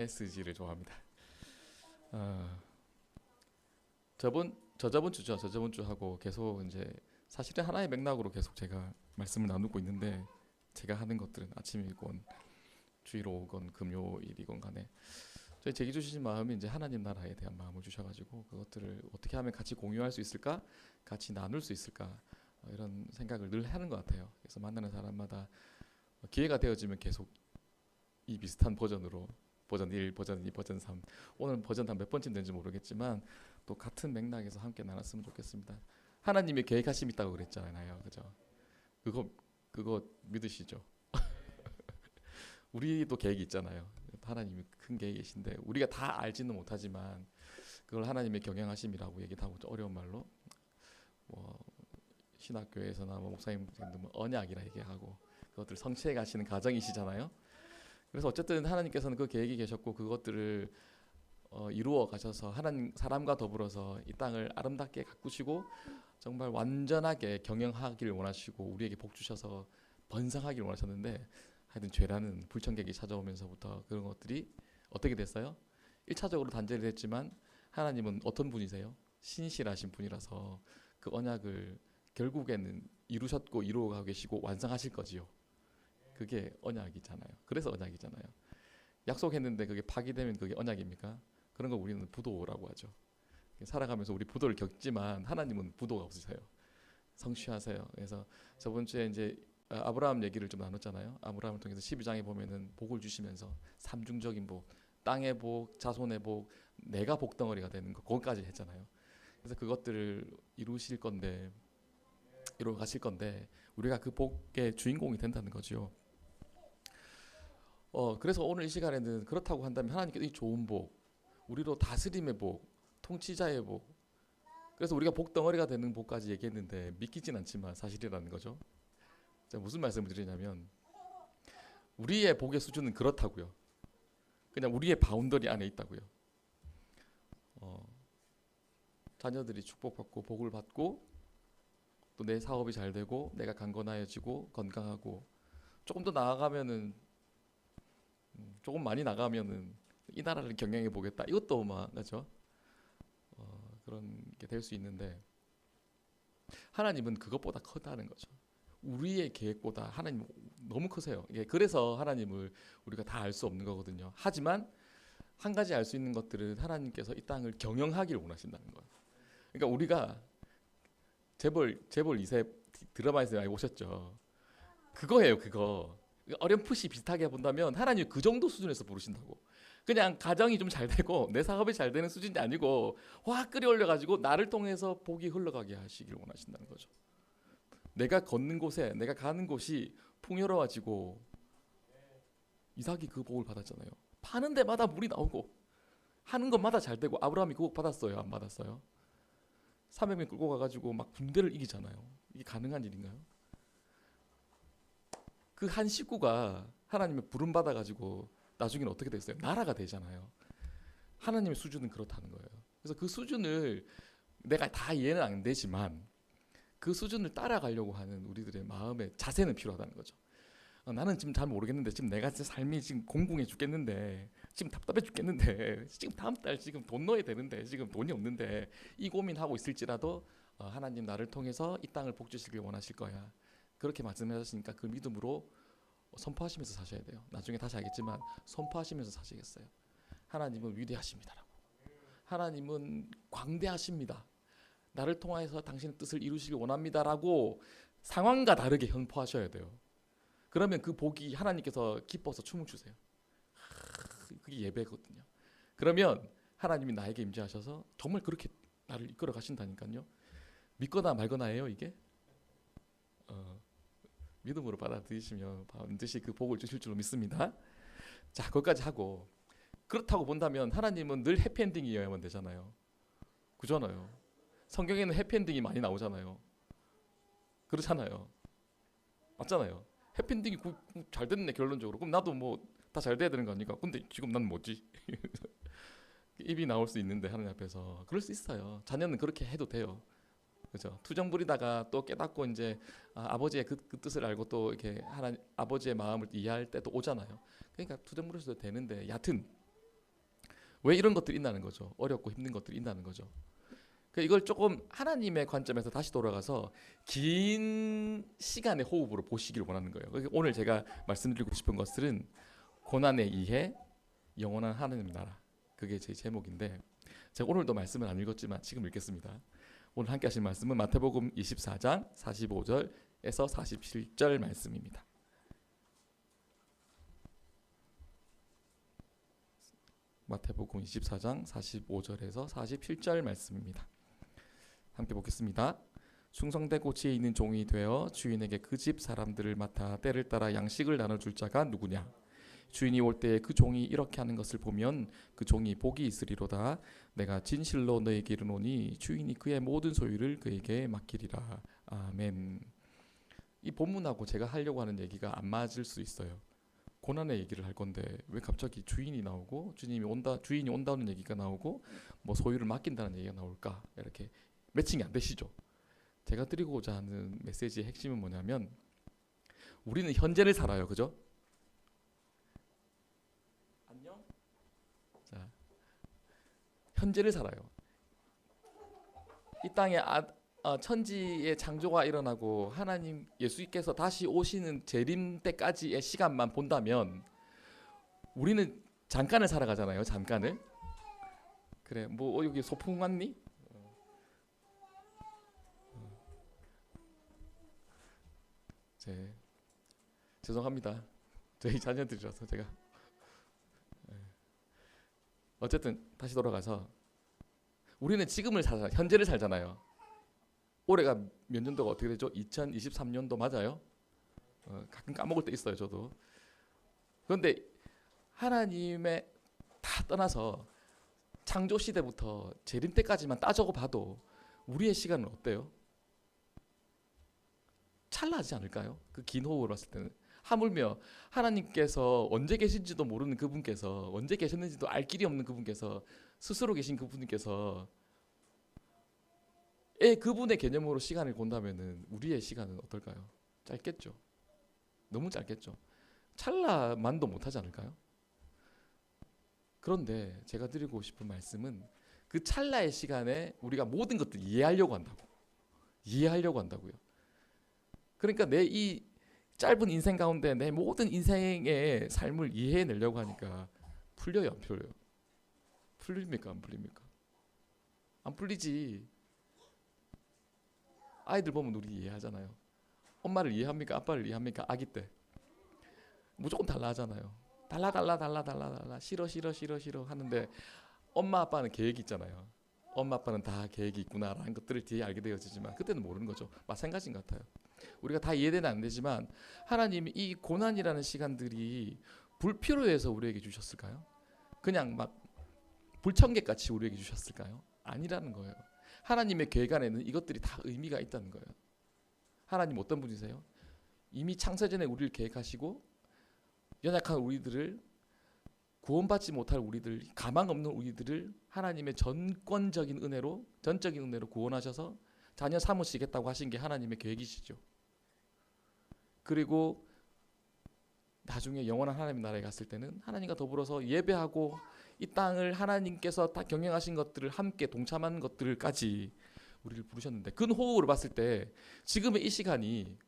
SG를 좋아합니다. 어, 저저번 주죠. 저저번 주 하고 계속 이제 사실은 하나의 맥락으로 계속 제가 말씀을 나누고 있는데, 제가 하는 것들은 아침이건 주일 오건 금요일이건 간에 저희 제기 주신 마음이 이제 하나님 나라에 대한 마음을 주셔가지고, 그것들을 어떻게 하면 같이 공유할 수 있을까, 같이 나눌 수 있을까, 이런 생각을 늘 하는 것 같아요. 그래서 만나는 사람마다 기회가 되어지면 계속 이 비슷한 버전으로, 버전 1, 버전 2, 버전 3, 오늘 버전 한 몇 번쯤 된지 모르겠지만 또 같은 맥락에서 함께 나눴으면 좋겠습니다. 하나님의 계획하심이 있다고 그랬잖아요, 그죠? 그거 믿으시죠? 우리도 계획이 있잖아요. 하나님이 큰 계획이 계신데 우리가 다 알지는 못하지만 그걸 하나님의 경영하심이라고 얘기도 하고, 좀 어려운 말로 뭐 신학교에서나 뭐 목사님들도 뭐 언약이라 얘기하고, 그것들 성취해 가시는 과정이시잖아요. 그래서 어쨌든 하나님께서는 그 계획이 계셨고, 그것들을 이루어 가셔서 하나님 사람과 더불어서 이 땅을 아름답게 가꾸시고 정말 완전하게 경영하기를 원하시고 우리에게 복 주셔서 번성하기를 원하셨는데, 하여튼 죄라는 불청객이 찾아오면서부터 그런 것들이 어떻게 됐어요? 1차적으로 단절이 됐지만 하나님은 어떤 분이세요? 신실하신 분이라서 그 언약을 결국에는 이루셨고 이루어가고 계시고 완성하실 거지요. 그게 언약이잖아요. 그래서 언약이잖아요. 약속했는데 그게 파기되면 그게 언약입니까? 그런 거 우리는 부도라고 하죠. 살아가면서 우리 부도를 겪지만 하나님은 부도가 없으세요. 성취하세요. 그래서 저번 주에 이제 아브라함 얘기를 좀 나눴잖아요. 아브라함을 통해서 12장에 보면은 복을 주시면서 삼중적인 복, 땅의 복, 자손의 복, 내가 복덩어리가 되는 거, 거기까지 했잖아요. 그래서 그것들을 이루실 건데, 이루어 가실 건데 우리가 그 복의 주인공이 된다는 거죠. 그래서 오늘 이 시간에는 그렇다고 한다면 하나님께서 이 좋은 복, 우리로 다스림의 복, 통치자의 복, 그래서 우리가 복덩어리가 되는 복까지 얘기했는데 믿기진 않지만 사실이라는 거죠. 제가 무슨 말씀을 드리냐면, 우리의 복의 수준은 그렇다고요. 그냥 우리의 바운더리 안에 있다고요. 어, 자녀들이 축복받고 복을 받고 또 내 사업이 잘 되고 내가 강건하여지고 건강하고 조금 더 나아가면은, 조금 많이 나가면은 이 나라를 경영해 보겠다, 이것도 막 그죠? 그런 게 될 수 있는데 하나님은 그것보다 크다는 거죠. 우리의 계획보다 하나님 너무 크세요. 그래서 하나님을 우리가 다 알 수 없는 거거든요. 하지만 한 가지 알 수 있는 것들은 하나님께서 이 땅을 경영하기를 원하신다는 거예요. 그러니까 우리가 재벌 2세 드라마에서 많이 보셨죠. 그거예요, 그거. 어렴풋이 비슷하게 본다면 하나님 그 정도 수준에서 부르신다고. 그냥 가정이 좀 잘 되고 내 사업이 잘 되는 수준이 아니고 확 끌어올려 가지고 나를 통해서 복이 흘러가게 하시길 원하신다는 거죠. 내가 걷는 곳에, 내가 가는 곳이 풍요로워지고, 이삭이 그 복을 받았잖아요. 파는 데마다 물이 나오고 하는 것마다 잘 되고. 아브라함이 그 복 받았어요, 안 받았어요? 300명 끌고 가가지고 막 군대를 이기잖아요. 이게 가능한 일인가요? 그 한 식구가 하나님의 부름 받아가지고 나중에는 어떻게 됐어요? 나라가 되잖아요. 하나님의 수준은 그렇다는 거예요. 그래서 그 수준을 내가 다 이해는 안 되지만 그 수준을 따라가려고 하는 우리들의 마음의 자세는 필요하다는 거죠. 나는 지금 잘 모르겠는데, 지금 내가 제 삶이 지금 공공해 죽겠는데, 지금 답답해 죽겠는데, 지금 다음 달 지금 돈 넣어야 되는데 지금 돈이 없는데, 이 고민하고 있을지라도 하나님 나를 통해서 이 땅을 복 주시길 원하실 거야, 그렇게 말씀하셨으니까 그 믿음으로 선포하시면서 사셔야 돼요. 나중에 다시 하겠지만 선포하시면서 사시겠어요. 하나님은 위대하십니다라고. 하나님은 광대하십니다. 나를 통해서 당신의 뜻을 이루시길 원합니다라고 상황과 다르게 선포하셔야 돼요. 그러면 그 복이 하나님께서 기뻐서 춤을 추세요. 그게 예배거든요. 그러면 하나님이 나에게 임재하셔서 정말 그렇게 나를 이끌어 가신다니까요. 믿거나 말거나예요, 이게. 믿음으로 받아들이시면 반드시 그 복을 주실 줄로 믿습니다. 자, 거기까지 하고, 그렇다고 본다면 하나님은 늘 해피엔딩이어야만 되잖아요. 그잖아요. 성경에는 해피엔딩이 많이 나오잖아요. 그렇잖아요. 맞잖아요. 해피엔딩이 잘 됐네 결론적으로. 그럼 나도 뭐 다 잘 돼야 되는 거 아닙니까? 근데 지금 난 뭐지? 입이 나올 수 있는데 하나님 앞에서 그럴 수 있어요. 자녀는 그렇게 해도 돼요. 그죠? 투정 부리다가 또 깨닫고 이제 아버지의 그 뜻을 알고 또 이렇게 하나님 아버지의 마음을 이해할 때도 오잖아요. 그러니까 투정 부려서도 되는데, 여하튼 왜 이런 것들이 있다는 거죠. 어렵고 힘든 것들이 있다는 거죠. 이걸 조금 하나님의 관점에서 다시 돌아가서 긴 시간의 호흡으로 보시길 원하는 거예요. 오늘 제가 말씀드리고 싶은 것들은 고난의 이해, 영원한 하나님 나라. 그게 제 제목인데 제가 오늘도 말씀을 안 읽었지만 지금 읽겠습니다. 오늘 함께 하실 말씀은 마태복음 24장 45절에서 47절 말씀입니다. 마태복음 24장 45절에서 47절 말씀입니다. 함께 보겠습니다. 충성되고 지혜 있는 종이 되어 주인에게 그 집 사람들을 맡아 때를 따라 양식을 나눠줄 자가 누구냐? 주인이 올 때에 그 종이 이렇게 하는 것을 보면 그 종이 복이 있으리로다. 내가 진실로 너에게 이르노니 주인이 그의 모든 소유를 그에게 맡기리라. 아멘. 이 본문하고 제가 하려고 하는 얘기가 안 맞을 수 있어요. 고난의 얘기를 할 건데 왜 갑자기 주인이 나오고 주인이 온다는 얘기가 나오고 뭐 소유를 맡긴다는 얘기가 나올까? 이렇게 매칭이 안 되시죠? 제가 드리고자 하는 메시지의 핵심은 뭐냐면 우리는 현재를 살아요. 그죠? 안녕? 자, 현재를 살아요. 이 땅에 천지의 창조가 일어나고 하나님 예수께서 다시 오시는 재림 때까지의 시간만 본다면 우리는 잠깐을 살아가잖아요. 잠깐을. 그래, 뭐 여기 소풍 왔니? 죄송합니다. 저희 자녀들이라서 제가 어쨌든 다시 돌아가서 우리는 지금을 살잖아요. 현재를 살잖아요. 올해가 몇 년도가 어떻게 되죠? 2023년도 맞아요? 가끔 까먹을 때 있어요. 저도. 그런데 하나님의 다 떠나서 창조 시대부터 재림 때까지만 따져고 봐도 우리의 시간은 어때요? 찰나지 않을까요? 그 긴 호흡을 봤을 때는. 하물며 하나님께서 언제 계신지도 모르는 그분께서 언제 계셨는지도 알 길이 없는 그분께서 스스로 계신 그분께서 그분의 개념으로 시간을 본다면은 우리의 시간은 어떨까요? 짧겠죠. 너무 짧겠죠. 찰나만도 못하지 않을까요? 그런데 제가 드리고 싶은 말씀은 그 찰나의 시간에 우리가 모든 것들을 이해하려고 한다고요. 그러니까 내 이 짧은 인생 가운데 내 모든 인생의 삶을 이해해내려고 하니까 풀려요, 안 풀려요? 풀립니까, 안 풀립니까? 안 풀리지. 아이들 보면 우리 이해하잖아요. 엄마를 이해합니까? 아빠를 이해합니까? 아기 때 무조건 달라 하잖아요. 달라 싫어 하는데 엄마 아빠는 계획이 있잖아요. 엄마 아빠는 다 계획이 있구나라는 것들을 뒤에 알게 되어지지만 그때는 모르는 거죠. 마찬가지인 것 같아요. 우리가 다 이해되는 안 되지만 하나님이 이 고난이라는 시간들이 불필요해서 우리에게 주셨을까요? 그냥 막 불청객같이 우리에게 주셨을까요? 아니라는 거예요. 하나님의 계획 안에는 이것들이 다 의미가 있다는 거예요. 하나님 어떤 분이세요? 이미 창세전에 우리를 계획하시고 연약한 우리들을 구원받지 못할 우리들, 가망 없는 우리들을 하나님의 전적인 은혜로 구원하셔서 자녀 삼으시겠다고 하신 게 하나님의 계획이시죠. 그리고 나중에 영원한 하나님 나라에 갔을 때는 하나님과 더불어서 예배하고 이 땅을 하나님께서 다 경영하신 것들을 함께 동참하는 것들까지 우리를 부르셨는데 근 호흡으로 봤을 때 지금의 이 시간이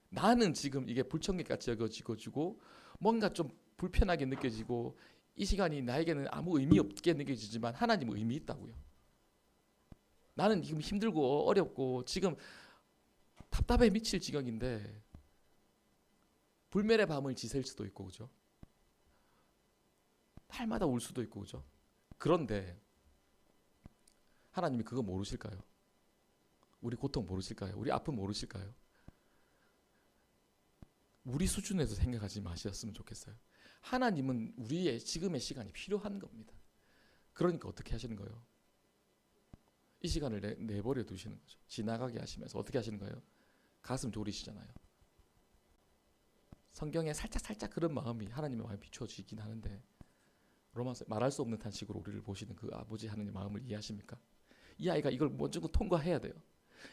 나는 지금 이게 불청객같이 여겨지고 뭔가 좀 불편하게 느껴지고 이 시간이 나에게는 아무 의미 없게 느껴지지만 하나님은 의미 있다고요. 나는 지금 힘들고 어렵고 지금 답답해 미칠 지경인데 불멸의 밤을 지샐 수도 있고 그죠? 날마다 울 수도 있고 그죠? 그런데 하나님이 그거 모르실까요? 우리 고통 모르실까요? 우리 아픔 모르실까요? 우리 수준에서 생각하지 마셨으면 좋겠어요. 하나님은 우리의 지금의 시간이 필요한 겁니다. 그러니까 어떻게 하시는 거예요? 이 시간을 내버려 두시는 거죠. 지나가게 하시면서 어떻게 하시는 거예요? 가슴 졸이시잖아요. 성경에 살짝 그런 마음이 하나님의 마음이 비춰지긴 하는데 로마서 말할 수 없는 탄식으로 우리를 보시는 그 아버지 하나님의 마음을 이해하십니까? 이 아이가 이걸 먼저 통과해야 돼요.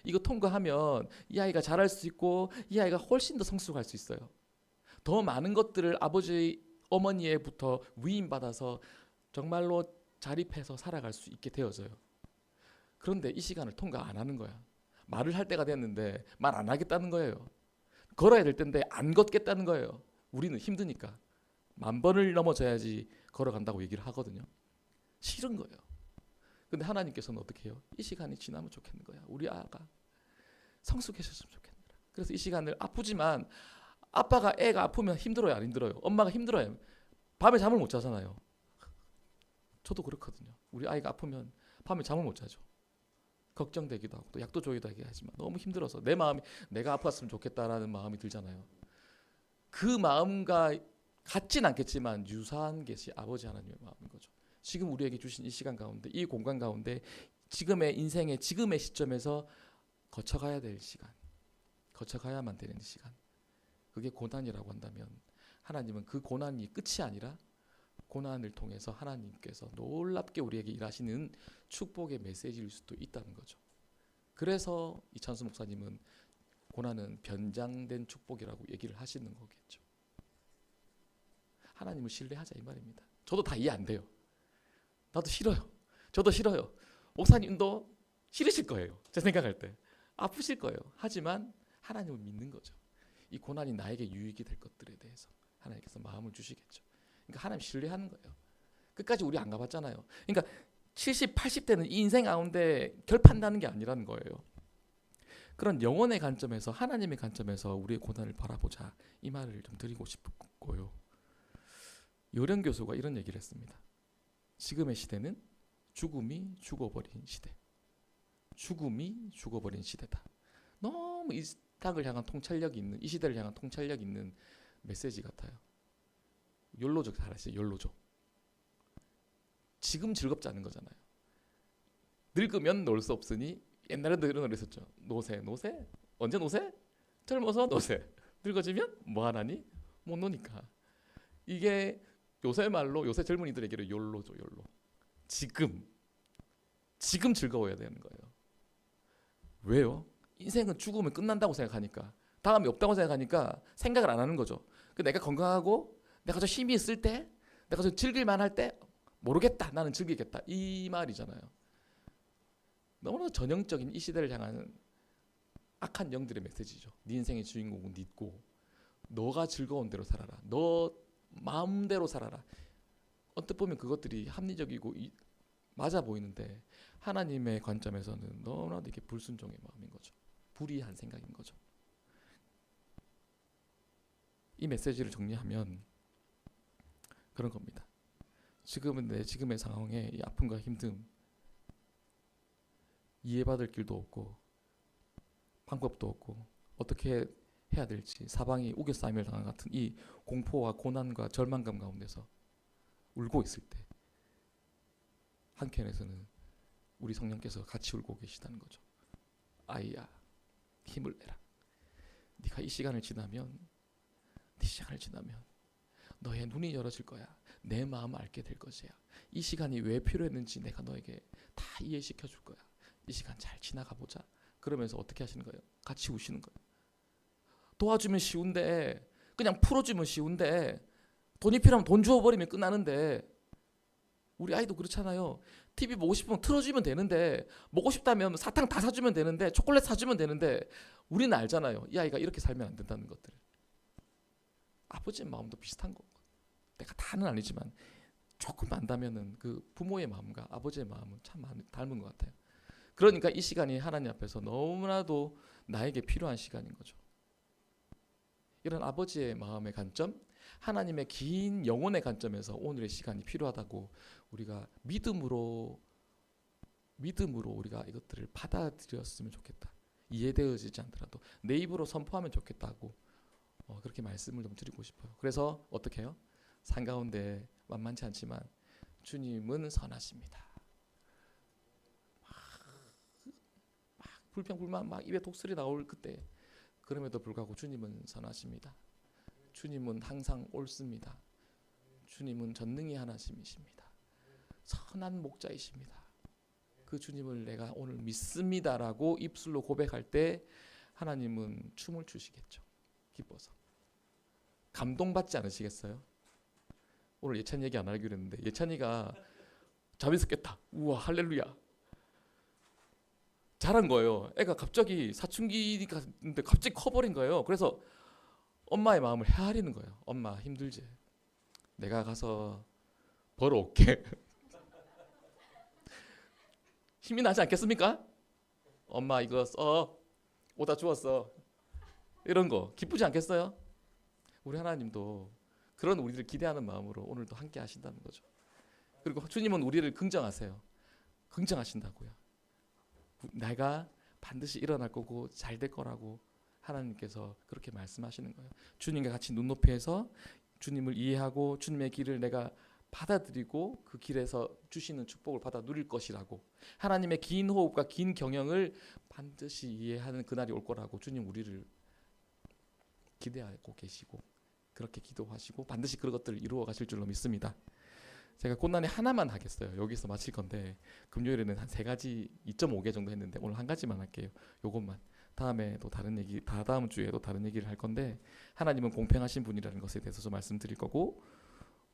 이거 통과하면 이 아이가 잘할 수 있고 이 아이가 훨씬 더 성숙할 수 있어요. 더 많은 것들을 아버지 어머니에부터 위임받아서 정말로 자립해서 살아갈 수 있게 되어져요. 그런데 이 시간을 통과 안 하는 거야. 말을 할 때가 됐는데 말 안 하겠다는 거예요. 걸어야 될 텐데 안 걷겠다는 거예요. 우리는 힘드니까. 10,000번을 넘어져야지 걸어간다고 얘기를 하거든요. 싫은 거예요. 근데 하나님께서는 어떻게 해요? 이 시간이 지나면 좋겠는 거야. 우리 아가 성숙해졌으면 좋겠는 거야. 그래서 이 시간을 아프지만 아빠가 애가 아프면 힘들어요, 안 힘들어요? 엄마가 힘들어요. 밤에 잠을 못 자잖아요. 저도 그렇거든요. 우리 아이가 아프면 밤에 잠을 못 자죠. 걱정되기도 하고 또 약도 줘야도 하지만 너무 힘들어서 내 마음이 내가 아팠으면 좋겠다라는 마음이 들잖아요. 그 마음과 같진 않겠지만 유사한 것이 아버지 하나님의 마음인 거죠. 지금 우리에게 주신 이 시간 가운데, 이 공간 가운데 지금의 인생의 지금의 시점에서 거쳐가야 될 시간, 거쳐가야만 되는 시간, 그게 고난이라고 한다면 하나님은 그 고난이 끝이 아니라 고난을 통해서 하나님께서 놀랍게 우리에게 일하시는 축복의 메시지일 수도 있다는 거죠. 그래서 이찬수 목사님은 고난은 변장된 축복이라고 얘기를 하시는 거겠죠. 하나님을 신뢰하자 이 말입니다. 저도 다 이해 안 돼요. 나도 싫어요. 저도 싫어요. 목사님도 싫으실 거예요. 제 생각할 때. 아프실 거예요. 하지만 하나님을 믿는 거죠. 이 고난이 나에게 유익이 될 것들에 대해서 하나님께서 마음을 주시겠죠. 그러니까 하나님 신뢰하는 거예요. 끝까지 우리 안 가봤잖아요. 그러니까 70, 80대는 이 인생 가운데 결판나는 게 아니라는 거예요. 그런 영혼의 관점에서 하나님의 관점에서 우리의 고난을 바라보자 이 말을 좀 드리고 싶고요. 요령 교수가 이런 얘기를 했습니다. 지금의 시대는 죽음이 죽어버린 시대. 죽음이 죽어버린 시대다. 너무 이 땅을 향한 통찰력이 있는, 이 시대를 향한 통찰력 있는 메시지 같아요. 욜로족 잘 아시죠? 욜로족. 지금 즐겁지 않은 거잖아요. 늙으면 놀 수 없으니 옛날에도 이런 노래 있었죠. 노세 노세? 언제 노세? 젊어서 노세. 늙어지면 뭐 하나니? 못 노니까. 이게 요새 말로 요새 젊은이들에게는 욜로죠. 욜로. 지금 즐거워야 되는 거예요. 왜요? 인생은 죽으면 끝난다고 생각하니까, 다음이 없다고 생각하니까 생각을 안 하는 거죠. 내가 건강하고 내가 좀 힘이 있을 때, 내가 좀 즐길만 할 때 모르겠다. 나는 즐기겠다. 이 말이잖아요. 너무나 전형적인 이 시대를 향하는 악한 영들의 메시지죠. 네 인생의 주인공은 네고 너가 즐거운 대로 살아라. 너 마음대로 살아라. 언뜻 보면 그것들이 합리적이고 맞아 보이는데 하나님의 관점에서는 너무나도 이게 불순종의 마음인 거죠. 불의한 생각인 거죠. 이 메시지를 정리하면 그런 겁니다. 지금은 내 지금의 상황에 이 아픔과 힘듦, 이해받을 길도 없고 방법도 없고 어떻게 해야 될지 사방이 우겨싸임을 당한 같은 이 공포와 고난과 절망감 가운데서 울고 있을 때 한켠에서는 우리 성령께서 같이 울고 계시다는 거죠. 아이야, 힘을 내라. 네가 이 시간을 지나면 너의 눈이 열어질 거야. 내 마음을 알게 될 것이야. 이 시간이 왜 필요했는지 내가 너에게 다 이해시켜 줄 거야. 이 시간 잘 지나가 보자. 그러면서 어떻게 하시는 거예요? 같이 우시는 거예요. 도와주면 쉬운데, 그냥 풀어주면 쉬운데, 돈이 필요하면 돈 주워버리면 끝나는데, 우리 아이도 그렇잖아요. TV 보고 싶으면 틀어주면 되는데, 먹고 싶다면 사탕 다 사주면 되는데, 초콜릿 사주면 되는데, 우리는 알잖아요. 이 아이가 이렇게 살면 안 된다는 것들을. 아버지의 마음도 비슷한 거고, 내가 다는 아니지만 조금 안다면은 그 부모의 마음과 아버지의 마음은 참 닮은 것 같아요. 그러니까 이 시간이 하나님 앞에서 너무나도 나에게 필요한 시간인 거죠. 이런 아버지의 마음의 관점, 하나님의 긴 영혼의 관점에서 오늘의 시간이 필요하다고 우리가 믿음으로 우리가 이것들을 받아들였으면 좋겠다. 이해되어지지 않더라도 내 입으로 선포하면 좋겠다고 그렇게 말씀을 좀 드리고 싶어요. 그래서 어떻게 해요? 산 가운데 만만치 않지만 주님은 선하십니다. 막 불평불만 막 입에 독설이 나올 그때, 그럼에도 불구하고 주님은 선하십니다. 주님은 항상 옳습니다. 주님은 전능히 하나님이십니다. 선한 목자이십니다. 그 주님을 내가 오늘 믿습니다라고 입술로 고백할 때 하나님은 춤을 추시겠죠. 기뻐서. 감동받지 않으시겠어요? 오늘 예찬이 얘기 안 하기로 했는데 예찬이가 잠에서 깼다. 우와 할렐루야. 잘한 거예요. 애가 갑자기 사춘기가 있는데 갑자기 커버린 거예요. 그래서 엄마의 마음을 헤아리는 거예요. 엄마 힘들지? 내가 가서 벌어올게. 힘이 나지 않겠습니까? 엄마 이거 써. 오다 주웠어. 이런 거 기쁘지 않겠어요? 우리 하나님도 그런 우리를 기대하는 마음으로 오늘도 함께 하신다는 거죠. 그리고 주님은 우리를 긍정하세요. 긍정하신다고요. 내가 반드시 일어날 거고 잘 될 거라고 하나님께서 그렇게 말씀하시는 거예요. 주님과 같이 눈높이에서 주님을 이해하고 주님의 길을 내가 받아들이고 그 길에서 주시는 축복을 받아 누릴 것이라고, 하나님의 긴 호흡과 긴 경영을 반드시 이해하는 그날이 올 거라고 주님 우리를 기대하고 계시고 그렇게 기도하시고 반드시 그런 것들을 이루어 가실 줄로 믿습니다. 제가 꽃난이 하나만 하겠어요. 여기서 마칠 건데 금요일에는 한 3가지 2.5개 정도 했는데 오늘 한 가지만 할게요. 요것만. 다음에 또 다른 얘기, 다음 주에 또 다른 얘기를 할 건데, 하나님은 공평하신 분이라는 것에 대해서 좀 말씀드릴 거고,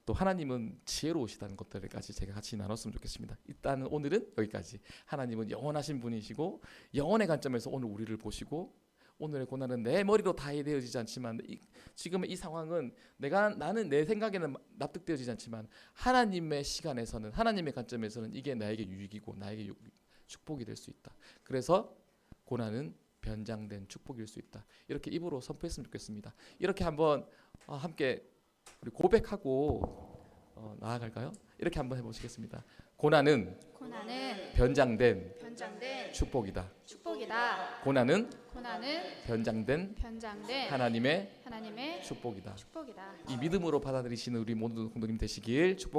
또 하나님은 지혜로우시다는 것들까지 제가 같이 나눴으면 좋겠습니다. 일단은 오늘은 여기까지. 하나님은 영원하신 분이시고 영원의 관점에서 오늘 우리를 보시고, 오늘의 고난은 내 머리로 다 이해되어지지 않지만 지금의 이 상황은 나는 내 생각에는 납득되어지지 않지만 하나님의 시간에서는, 하나님의 관점에서는 이게 나에게 유익이고 나에게 축복이 될 수 있다. 그래서 고난은 변장된 축복일 수 있다. 이렇게 입으로 선포했으면 좋겠습니다. 이렇게 한번 함께 우리 고백하고 나아갈까요? 이렇게 한번 해보시겠습니다. 고난은 변장된 축복이다. 고난은 변장된 하나님의 축복이다. 이 믿음으로 받아들이시는 우리 모든 성도님 되시길 축복.